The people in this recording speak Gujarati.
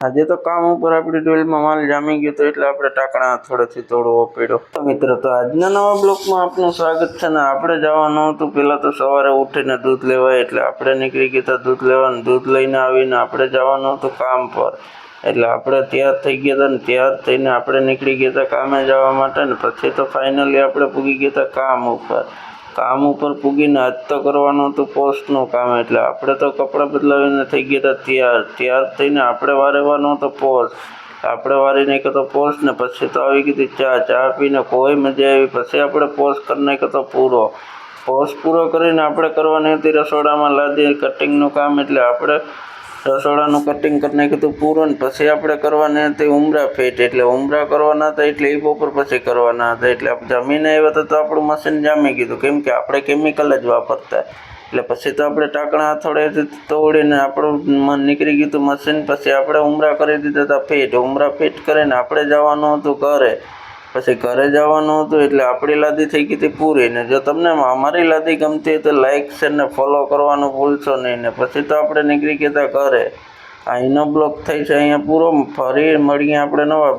આજે તો કામ ઉપર આપણી ડોલમાં માલ જામી ગયો તો એટલે આપણે ટાંકણા થોડેથી તોડવો પડ્યો. તો મિત્રો, તો આજના નવા બ્લોકમાં આપનું સ્વાગત છે. ને આપણે જવાનું હતું પહેલાં તો સવારે ઉઠીને દૂધ લેવાય એટલે આપણે નીકળી ગયા હતા દૂધ લેવાનું. દૂધ લઈને આવીને આપણે જવાનું હતું કામ પર એટલે આપણે તૈયાર થઈ ગયા હતા ને તૈયાર થઈને આપણે નીકળી ગયા હતા કામે જવા માટે. ને પછી તો ફાઇનલી આપણે પૂગી ગયા હતા કામ ઉપર પૂગીને આજ તો કરવાનું હતું પોસ્ટનું કામ એટલે આપણે તો કપડાં બદલાવીને થઈ ગયા હતા તૈયાર થઈને આપણે વારવાનો હતો પોસ્ટ. આપણે વારી નાખ્યો હતો પોસ્ટ ને પછી તો આવી ગઈ ચા પીને કોઈ મજા આવી. પછી આપણે પોસ્ટ કરી નાખ્યો હતો પોસ્ટ પૂરો કરીને આપણે કરવાની હતી રસોડામાં લાદી કટિંગનું કામ એટલે આપણે રસોડાનું કટિંગ કરી નાખ્યું હતું પૂરું. ને પછી આપણે કરવાની હતી ઉમરા ફિટ એટલે ઉમરા કરવાના હતા એટલે એ બપોર પછી કરવાના હતા. એટલે જમીને આવ્યા હતા તો આપણું મશીન જામી ગયું કેમ કે આપણે કેમિકલ જ વાપરતા એટલે પછી તો આપણે ટાંકણા થોડેથી તોડીને આપણું નીકળી ગયું હતું મશીન. પછી આપણે ઉમરા કરી દીધા હતા ઉમરા ફિટ કરીને આપણે જવાનું હતું ઘરે. પછી ઘરે જવાનું હતું એટલે આપણી લાદી થઈ ગઈ હતી પૂરી. ને જો તમને અમારી લાદી ગમતી હોય તો લાઇક શેર ને ફોલો કરવાનું ભૂલશો નહીં. ને પછી તો આપણે નીકળી ગયા હતા ઘરે. અહીંનો બ્લોગ થઈ છે અહીંયા પૂરો. ફરી મળીએ આપણે નવા